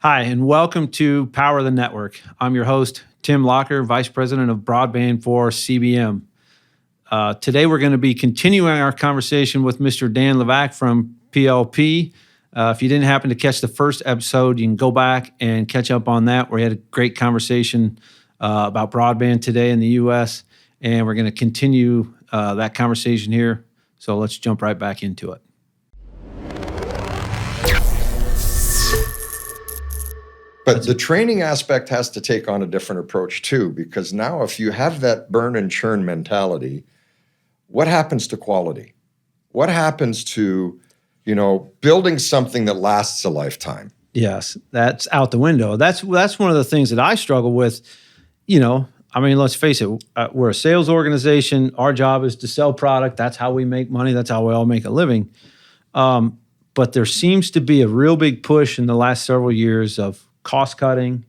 Hi, and welcome to Power the Network. I'm your host, Tim Locker, Vice President of Broadband for CBM. Today, we're going to be continuing our conversation with Mr. Dan Levac from PLP. If you didn't happen to catch the first episode, you can go back and catch up on that. We had a great conversation about broadband today in the U.S., and we're going to continue that conversation here. So let's jump right back into it. But the training aspect has to take on a different approach too, because now if you have that burn and churn mentality, what happens to quality? What happens to, building something that lasts a lifetime? Yes, that's out the window. That's one of the things that I struggle with. Let's face it, we're a sales organization. Our job is to sell product. That's how we make money. That's how we all make a living. But there seems to be a real big push in the last several years of cost cutting.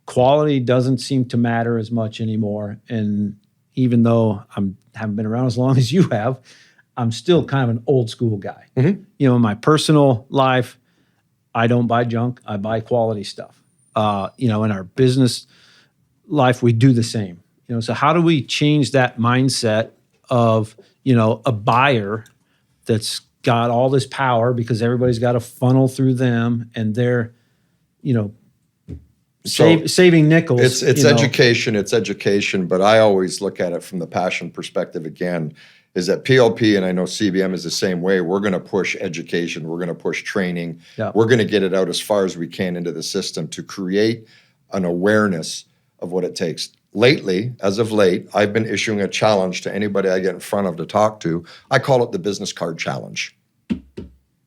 Quality doesn't seem to matter as much anymore. And even though I haven't been around as long as you have, I'm still kind of an old school guy. Mm-hmm. In my personal life, I don't buy junk. I buy quality stuff. In our business life, we do the same. So how do we change that mindset of, a buyer that's got all this power because everybody's got to funnel through them and they're, saving nickels. It's education. It's education. But I always look at it from the passion perspective again, is that PLP, and I know CBM is the same way, we're going to push education. We're going to push training. Yeah. We're going to get it out as far as we can into the system to create an awareness of what it takes. Lately, as of late, I've been issuing a challenge to anybody I get in front of to talk to. I call it the business card challenge.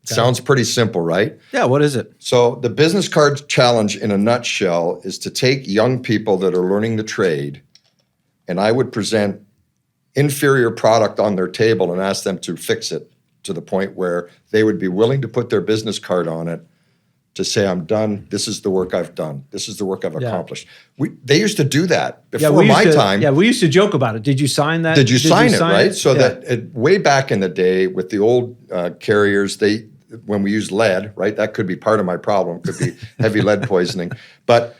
Sounds pretty simple, right? Yeah, what is it? So the business card challenge in a nutshell is to take young people that are learning the trade, and I would present inferior product on their table and ask them to fix it to the point where they would be willing to put their business card on it to say, I'm done. This is the work I've done. This is the work I've accomplished. They used to do that before my time. Yeah, we used to joke about it. Did you sign that? Did you sign it, right? So that way back in the day with the old carriers, when we used lead, right? That could be part of my problem. Could be heavy lead poisoning. But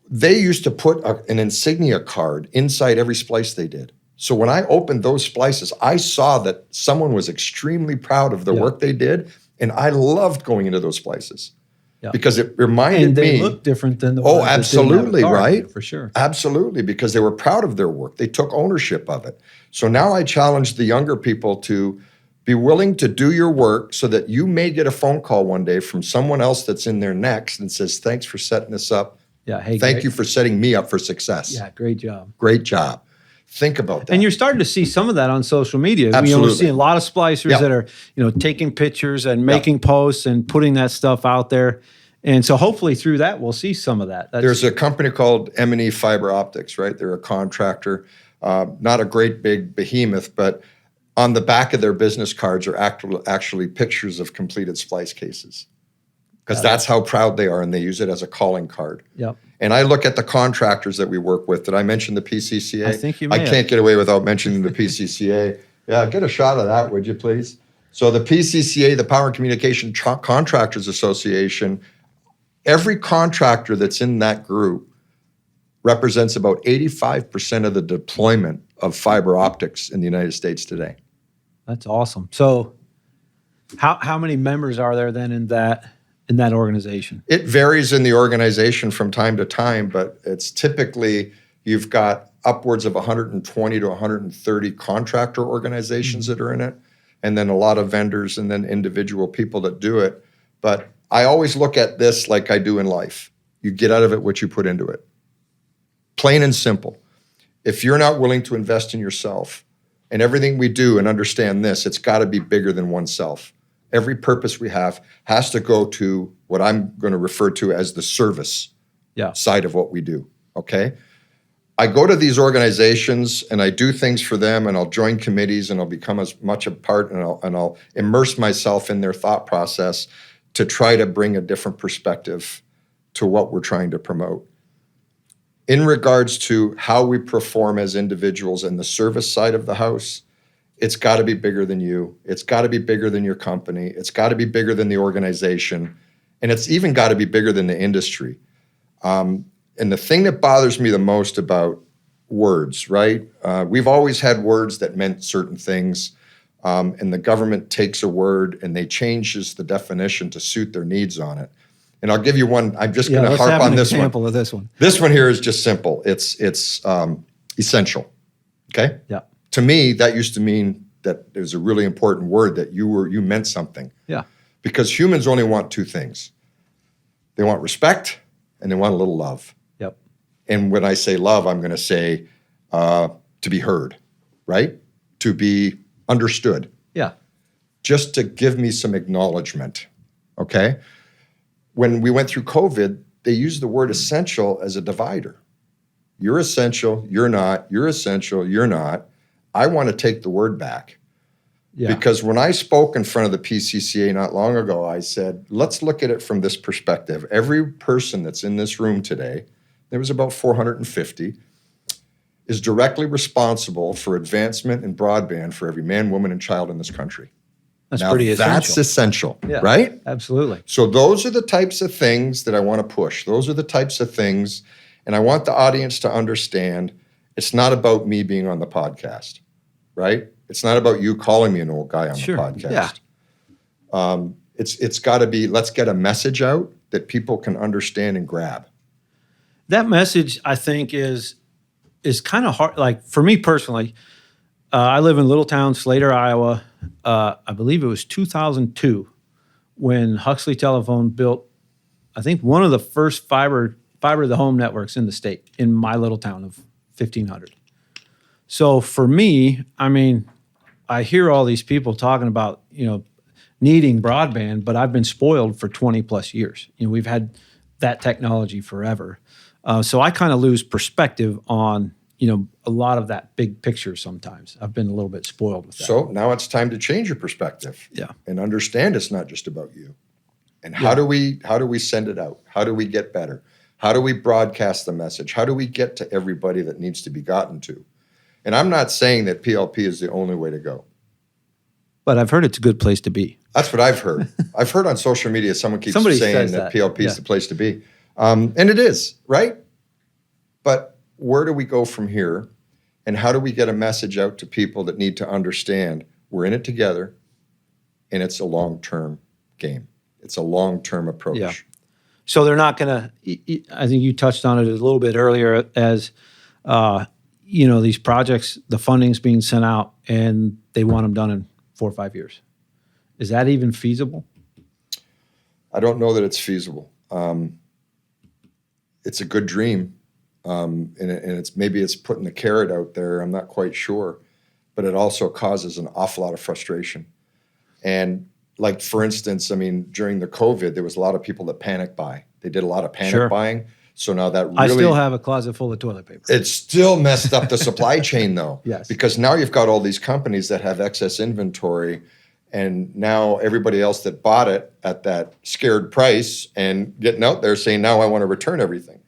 they used to put an insignia card inside every splice they did. So when I opened those splices, I saw that someone was extremely proud of the work they did, and I loved going into those splices. Yeah. Because it reminded me. And they look different than the ones that absolutely, didn't have a card, right? For sure. Absolutely, because they were proud of their work. They took ownership of it. So now I challenge the younger people to be willing to do your work so that you may get a phone call one day from someone else that's in there next and says, thanks for setting this up. Yeah, hey, thank you for setting me up for success. Yeah, great job. Great job. Think about that. And you're starting to see some of that on social media. Absolutely. We're seeing a lot of splicers that are, taking pictures and making posts and putting that stuff out there. And so hopefully through that, we'll see some of that. There's a company called M&E Fiber Optics, right? They're a contractor, not a great big behemoth, but on the back of their business cards are actually pictures of completed splice cases. Because that's how proud they are, and they use it as a calling card. Yep. And I look at the contractors that we work with. Did I mention the PCCA? I think you may I can't get away without mentioning the PCCA. Yeah, get a shot of that, would you please? So the PCCA, the Power and Communication Contractors Association, every contractor that's in that group represents about 85% of the deployment of fiber optics in the United States today. That's awesome. So how many members are there then in that organization? It varies in the organization from time to time, but it's typically you've got upwards of 120 to 130 contractor organizations that are in it, and then a lot of vendors and then individual people that do it. But I always look at this like I do in life. You get out of it what you put into it. Plain and simple. If you're not willing to invest in yourself and everything we do and understand this, it's got to be bigger than oneself. Every purpose we have has to go to what I'm going to refer to as the service side of what we do, okay? I go to these organizations and I do things for them, and I'll join committees and I'll become as much a part, and I'll immerse myself in their thought process to try to bring a different perspective to what we're trying to promote. In regards to how we perform as individuals in the service side of the house, it's got to be bigger than you. It's got to be bigger than your company. It's got to be bigger than the organization. And it's even got to be bigger than the industry. And the thing that bothers me the most about words, right? We've always had words that meant certain things. And the government takes a word and they changes the definition to suit their needs on it. And I'll give you one. I'm just going to harp on this one. Example of this one. This one here is just simple. It's essential. Okay. Yeah. To me, that used to mean that it was a really important word, that you meant something. Yeah. Because humans only want two things. They want respect and they want a little love. Yep. And when I say love, I'm going to say to be heard, right? To be understood. Yeah. Just to give me some acknowledgement, okay? When we went through COVID, they used the word essential as a divider. You're essential, you're not. You're essential, you're not. I want to take the word back. Yeah. Because when I spoke in front of the PCCA not long ago, I said, let's look at it from this perspective. Every person that's in this room today, there was about 450, is directly responsible for advancement in broadband for every man, woman, and child in this country. That's now, pretty essential. That's essential, Yeah, right? Absolutely. So those are the types of things that I want to push. Those are the types of things, and I want the audience to understand it's not about me being on the podcast, right? It's not about you calling me an old guy on the podcast. Yeah. It's got to be, let's get a message out that people can understand and grab. That message, I think, is kind of hard. Like for me personally, I live in a little town, Slater, Iowa. I believe it was 2002 when Huxley Telephone built, I think, one of the first fiber to the home networks in the state in my little town of 1,500. So for me, I mean, I hear all these people talking about, needing broadband, but I've been spoiled for 20 plus years. We've had that technology forever. So I kind of lose perspective on, a lot of that big picture sometimes. I've been a little bit spoiled with that. So now it's time to change your perspective. Yeah. And understand it's not just about you. And how do we send it out? How do we get better? How do we broadcast the message? How do we get to everybody that needs to be gotten to? And I'm not saying that PLP is the only way to go. But I've heard it's a good place to be. That's what I've heard. I've heard on social media somebody saying that PLP is the place to be. And it is, right? But where do we go from here? And how do we get a message out to people that need to understand we're in it together and it's a long-term game. It's a long-term approach. Yeah. So they're not going to, I think you touched on it a little bit earlier as, these projects, the funding's being sent out and they want them done in 4 or 5 years. Is that even feasible? I don't know that it's feasible. It's a good dream. And it's maybe it's putting the carrot out there. I'm not quite sure, but it also causes an awful lot of frustration. And like, for instance, I mean, during the COVID, there was a lot of people that panic buy. They did a lot of panic buying. So now that really, I still have a closet full of toilet paper. It still messed up the supply chain though. Yes. Because now you've got all these companies that have excess inventory, and now everybody else that bought it at that scared price and getting out there saying, now I want to return everything.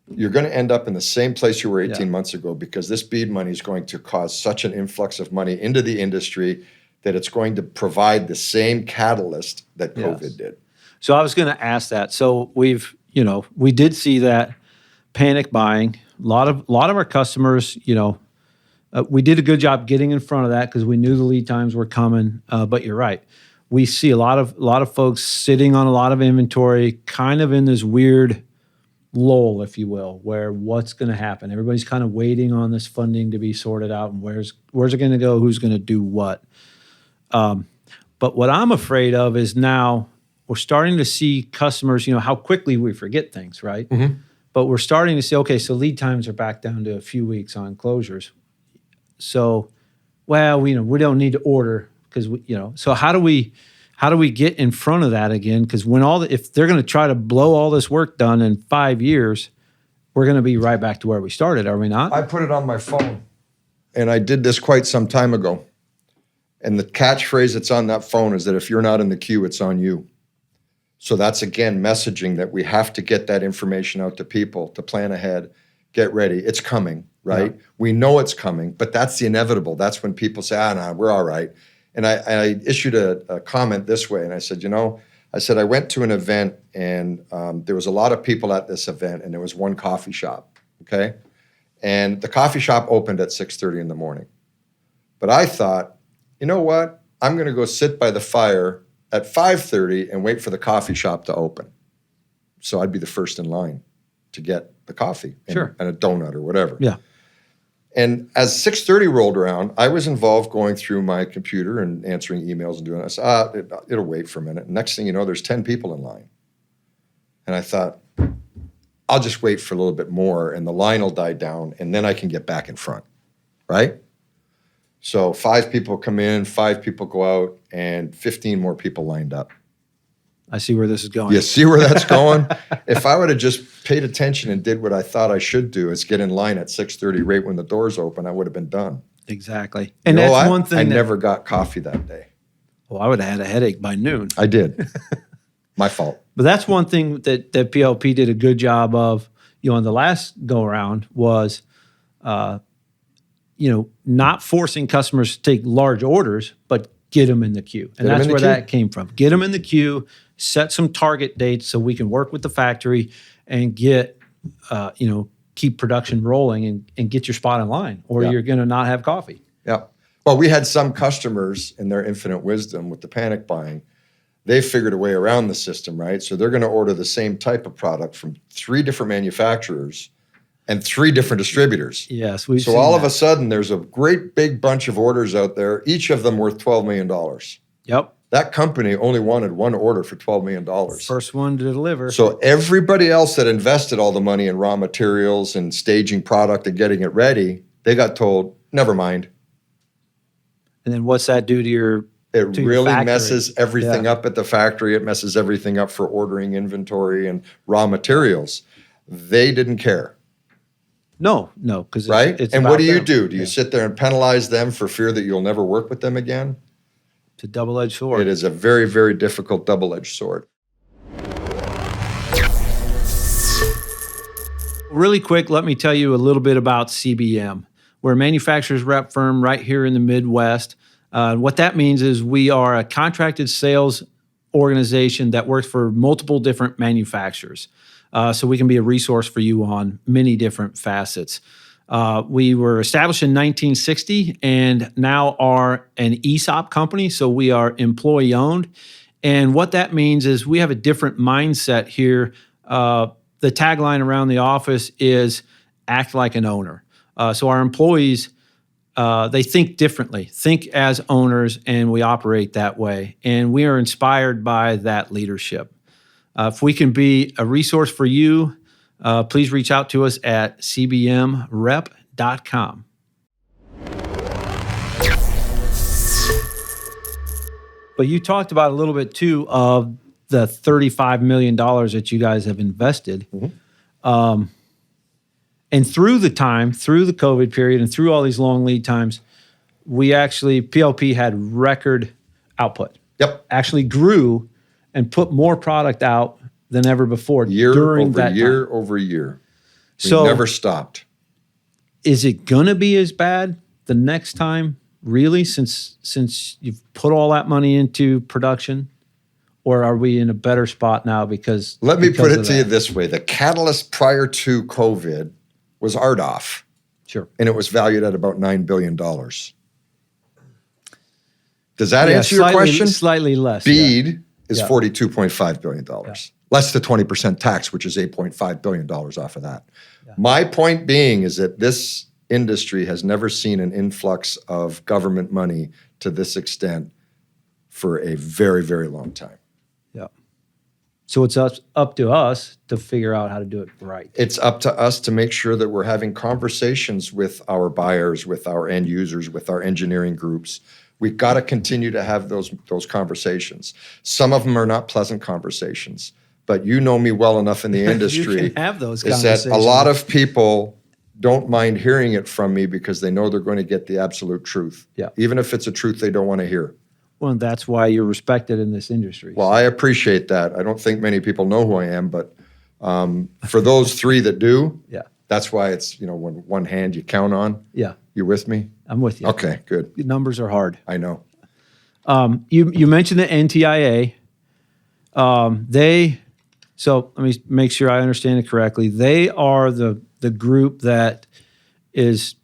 You're going to end up in the same place you were 18 months ago, because this BEAD money is going to cause such an influx of money into the industry that it's going to provide the same catalyst that COVID did. So I was going to ask that. So we did see that panic buying. A lot of our customers, we did a good job getting in front of that because we knew the lead times were coming. But you're right. We see a lot of folks sitting on a lot of inventory, kind of in this weird lull, if you will, where what's going to happen? Everybody's kind of waiting on this funding to be sorted out, and where's it going to go? Who's going to do what? But what I'm afraid of is now we're starting to see customers, how quickly we forget things, right? Mm-hmm. But we're starting to say, okay, so lead times are back down to a few weeks on closures. So, we don't need to order because so how do we get in front of that again? Because if they're going to try to blow all this work done in 5 years, we're going to be right back to where we started, are we not? I put it on my phone, and I did this quite some time ago. And the catchphrase that's on that phone is that if you're not in the queue, it's on you. So that's, again, messaging that we have to get that information out to people to plan ahead, get ready. It's coming, right? Yeah. We know it's coming, but that's the inevitable. That's when people say, no, we're all right. And I issued a comment this way, and I said, I said, I went to an event and there was a lot of people at this event and there was one coffee shop, okay? And the coffee shop opened at 6:30 in the morning. But I thought, you know what? I'm going to go sit by the fire at 5:30 and wait for the coffee shop to open. So I'd be the first in line to get the coffee and a donut or whatever. Yeah. And as 6:30 rolled around, I was involved going through my computer and answering emails and doing that. I said, it'll wait for a minute. Next thing you know, there's 10 people in line. And I thought, I'll just wait for a little bit more and the line will die down and then I can get back in front, right? So 5 people come in, 5 people go out, and 15 more people lined up. I see where this is going. You see where that's going? If I would have just paid attention and did what I thought I should do, is get in line at 6:30 right when the doors open, I would have been done. Exactly. And that's one thing. I never got coffee that day. Well, I would have had a headache by noon. I did. My fault. But that's one thing that PLP did a good job of, on the last go around was, not forcing customers to take large orders, but get them in the queue. And that's where that came from. Get them in the queue, set some target dates so we can work with the factory and get, keep production rolling and get your spot in line, or you're going to not have coffee. Yeah. Well, we had some customers in their infinite wisdom with the panic buying. They figured a way around the system, right? So they're going to order the same type of product from 3 different manufacturers and 3 different distributors. Yes. So all of a sudden, there's a great big bunch of orders out there, each of them worth $12 million. Yep. That company only wanted one order for $12 million. First one to deliver. So everybody else that invested all the money in raw materials and staging product and getting it ready, they got told, never mind. And then what's that do to your It really messes everything up at the factory. It messes everything up for ordering inventory and raw materials. They didn't care. No, because right. It's and about what do you them. do? Do you sit there and penalize them for fear that you'll never work with them again? It's a double-edged sword. It is a very, very difficult double-edged sword. Really quick, let me tell you a little bit about CBM. We're a manufacturer's rep firm right here in the Midwest. What that means is we are a contracted sales organization that works for multiple different manufacturers. So we can be a resource for you on many different facets. We were established in 1960 and now are an ESOP company, so we are employee owned. And what that means is we have a different mindset here. The tagline around the office is act like an owner. So our employees, they think differently, think as owners, and we operate that way. And we are inspired by that leadership. If we can be a resource for you, please reach out to us at cbmrep.com. But you talked about a little bit too of the $35 million that you guys have invested. Mm-hmm. And through the COVID period and through all these long lead times, PLP had record output. Yep. Actually grew and put more product out than ever before during that year time. over year. We So never stopped. Is it going to be as bad the next time, really, since you've put all that money into production? Or are we in a better spot now because Let me put it to that? you this way. The catalyst prior to COVID was RDOF. Sure. And it was valued at about $9 billion. Does that answer your question? Slightly less. BEAD is $42.5 billion. Less the 20% tax, which is $8.5 billion off of that. Yeah. My point being is that this industry has never seen an influx of government money to this extent for a very, very long time. Yeah. So it's up to us to figure out how to do it right. It's up to us to make sure that we're having conversations with our buyers, with our end users, with our engineering groups. We've got to continue to have those conversations. Some of them are not pleasant conversations, but you know me well enough in the industry. You can have those is conversations. that a lot of people don't mind hearing it from me because they know they're going to get the absolute truth. Yeah. Even if it's a truth they don't want to hear. Well, that's why you're respected in this industry. Well, I appreciate that. I don't think many people know who I am, but for those 3 that do, that's why it's, when one hand you count on. Yeah. You with me? I'm with you. Okay, good. The numbers are hard. I know. You mentioned the NTIA. So let me make sure I understand it correctly. They are the group that is,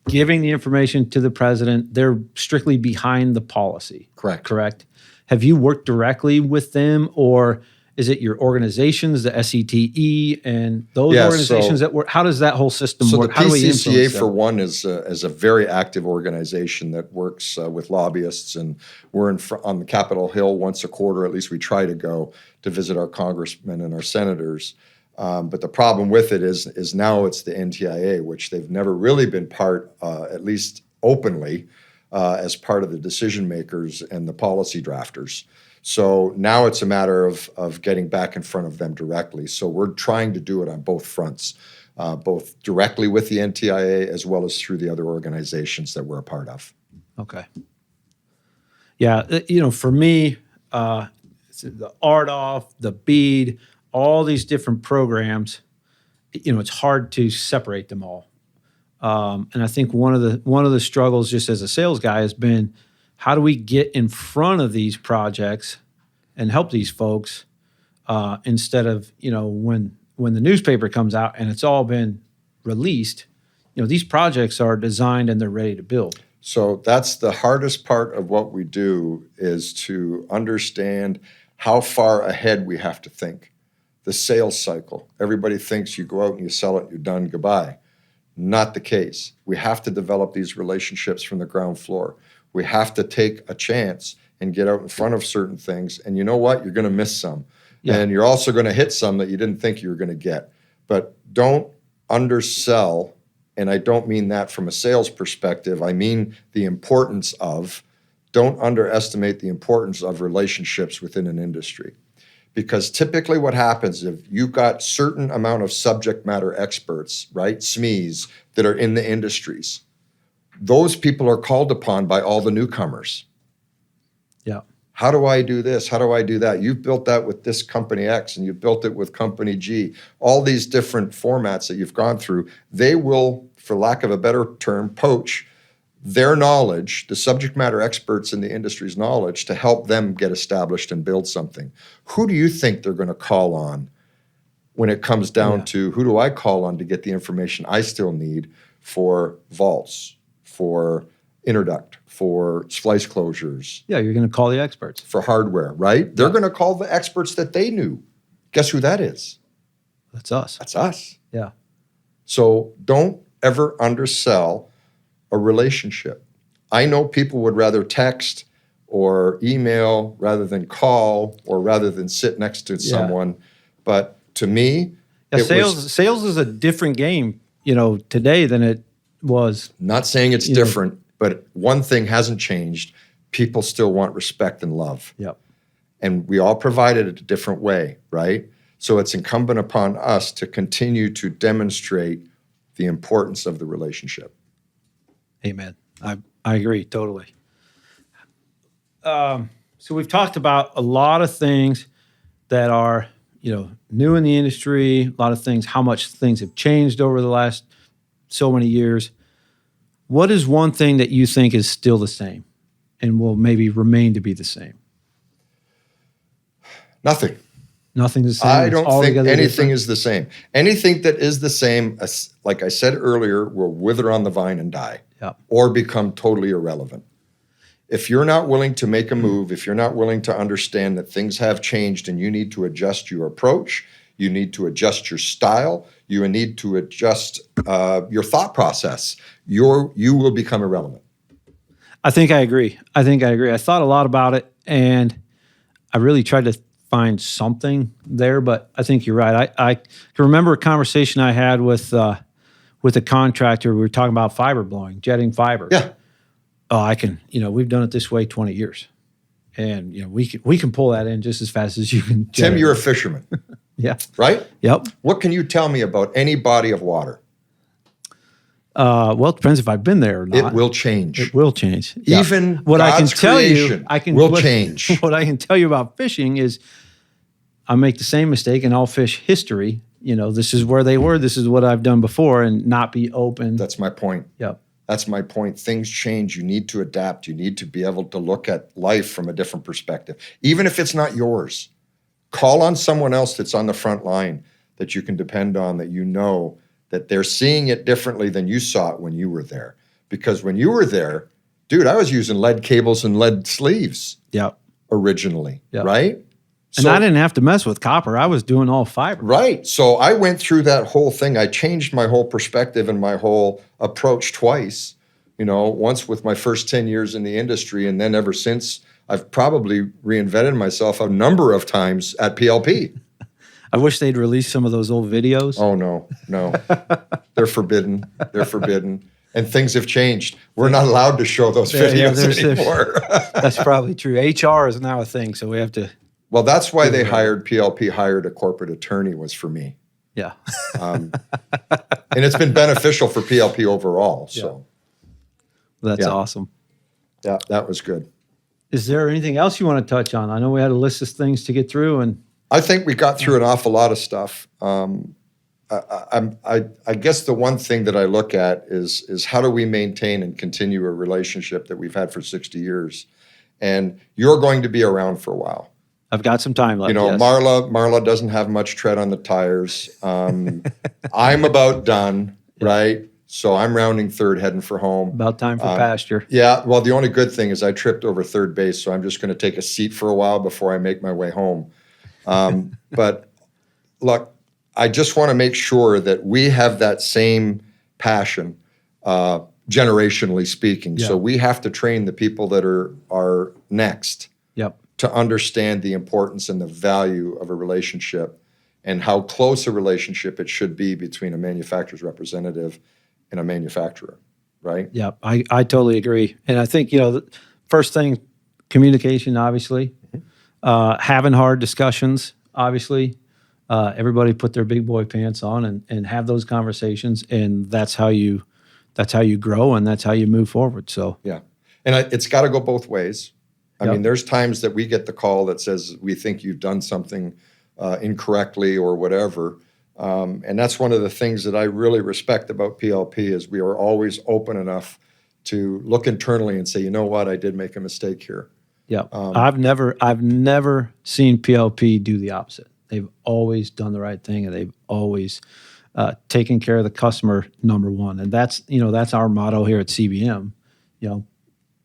giving the information to the president. They're strictly behind the policy. Correct. Have you worked directly with them, or is it your organizations, the SETE, and those organizations that work? How does that whole system work? So the PCCA, for one, is a very active organization that works with lobbyists, and we're on the Capitol Hill once a quarter. At least we try to go to visit our congressmen and our senators. But the problem with it is now it's the NTIA, which they've never really been part, at least openly, as part of the decision makers and the policy drafters. So now it's a matter of getting back in front of them directly. So we're trying to do it on both fronts, both directly with the NTIA as well as through the other organizations that we're a part of. Okay. Yeah, for me, the RDOF, the BEAD, all these different programs, it's hard to separate them all. And I think one of the struggles just as a sales guy has been, how do we get in front of these projects and help these folks instead of, when the newspaper comes out and it's all been released, these projects are designed and they're ready to build. So that's the hardest part of what we do, is to understand how far ahead we have to think. The sales cycle. Everybody thinks you go out and you sell it, you're done, goodbye. Not the case. We have to develop these relationships from the ground floor. We have to take a chance and get out in front of certain things. And you know what? You're going to miss some. Yeah. And you're also going to hit some that you didn't think you were going to get. But don't undersell, and I don't mean that from a sales perspective. I mean the importance of, don't underestimate the importance of relationships within an industry. Because typically what happens, if you've got certain amount of subject matter experts, right, SMEs, that are in the industries, those people are called upon by all the newcomers. Yeah. How do I do this? How do I do that? You've built that with this company X, and you've built it with company G. All these different formats that you've gone through, they will, for lack of a better term, poach their knowledge, the subject matter experts in the industry's knowledge, to help them get established and build something. Who do you think they're going to call on when it comes down to, who do I call on to get the information I still need for vaults, for interduct, for splice closures? Yeah, you're going to call the experts. For hardware, right? They're going to call the experts that they knew. Guess who that is? That's us. That's us. Yeah. So don't ever undersell a relationship. I know people would rather text or email rather than call or rather than sit next to someone. But to me, sales is a different game, today than it was. Not saying it's different, but one thing hasn't changed. People still want respect and love. Yep. And we all provide it a different way, right? So it's incumbent upon us to continue to demonstrate the importance of the relationship. Amen. I agree totally. So we've talked about a lot of things that are, new in the industry, a lot of things, how much things have changed over the last so many years. What is one thing that you think is still the same and will maybe remain to be the same? Nothing. Nothing's the same. I don't think anything is the same. Anything that is the same, like I said earlier, will wither on the vine and die. Yep. Or become totally irrelevant. If you're not willing to make a move, if you're not willing to understand that things have changed and you need to adjust your approach, you need to adjust your style, you need to adjust your thought process, you will become irrelevant. I think I agree. I thought a lot about it, and I really tried to find something there, but I think you're right. I can remember a conversation I had with a contractor. We were talking about fiber blowing, jetting fiber. Yeah. I can, we've done it this way 20 years. And, we can pull that in just as fast as you can. Tim, you're a fisherman. Yeah. Right? Yep. What can you tell me about any body of water? Well, it depends if I've been there or not. It will change. It will change. Even what God's I can tell creation you, will change. What I can tell you about fishing is I make the same mistake and I'll fish history. This is where they were. This is what I've done before, and not be open. That's my point. Yep. That's my point. Things change. You need to adapt. You need to be able to look at life from a different perspective. Even if it's not yours, call on someone else that's on the front line that you can depend on, that you know that they're seeing it differently than you saw it when you were there. Because when you were there, dude, I was using lead cables and lead sleeves originally, right? And I didn't have to mess with copper. I was doing all fiber. Right. So I went through that whole thing. I changed my whole perspective and my whole approach twice, once with my first 10 years in the industry. And then ever since, I've probably reinvented myself a number of times at PLP. I wish they'd release some of those old videos. Oh, no. They're forbidden. They're forbidden. And things have changed. We're not allowed to show those videos anymore. That's probably true. HR is now a thing, so we have to. Well, that's why PLP hired a corporate attorney, was for me. Yeah. And it's been beneficial for PLP overall. So that's awesome. Yeah, that was good. Is there anything else you want to touch on? I know we had a list of things to get through, and I think we got through an awful lot of stuff. I guess the one thing that I look at is how do we maintain and continue a relationship that we've had for 60 years? And you're going to be around for a while. I've got some time left. Marla doesn't have much tread on the tires. I'm about done, right? So I'm rounding third, heading for home. About time for pasture. Yeah, well, the only good thing is I tripped over third base, so I'm just going to take a seat for a while before I make my way home. But look, I just want to make sure that we have that same passion, generationally speaking. So we have to train the people that are next to understand the importance and the value of a relationship and how close a relationship it should be between a manufacturer's representative and a manufacturer, right? Yeah, I totally agree. And I think, the first thing, communication, obviously, having hard discussions, obviously, everybody put their big boy pants on and have those conversations. And that's how you grow and that's how you move forward. So, yeah. And it's got to go both ways. I mean, there's times that we get the call that says we think you've done something incorrectly or whatever. And that's one of the things that I really respect about PLP is we are always open enough to look internally and say, you know what, I did make a mistake here. Yeah, I've never seen PLP do the opposite. They've always done the right thing, and they've always taken care of the customer, number one. And that's our motto here at CBM.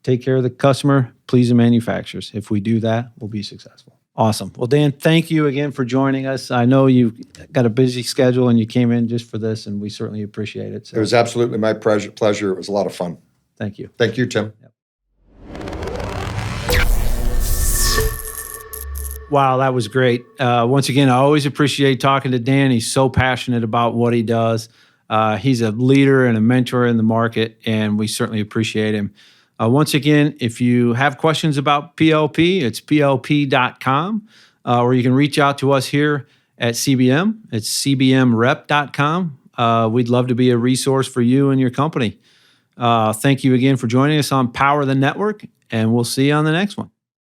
Take care of the customer, please the manufacturers. If we do that, we'll be successful. Awesome. Well, Dan, thank you again for joining us. I know you've got a busy schedule and you came in just for this, and we certainly appreciate it. So. It was absolutely my pleasure. It was a lot of fun. Thank you. Thank you, Tim. Yep. Wow, that was great. Once again, I always appreciate talking to Dan. He's so passionate about what he does. He's a leader and a mentor in the market, and we certainly appreciate him. Once again, if you have questions about PLP, it's plp.com, or you can reach out to us here at CBM. It's cbmrep.com. We'd love to be a resource for you and your company. Thank you again for joining us on Power the Network, and we'll see you on the next one.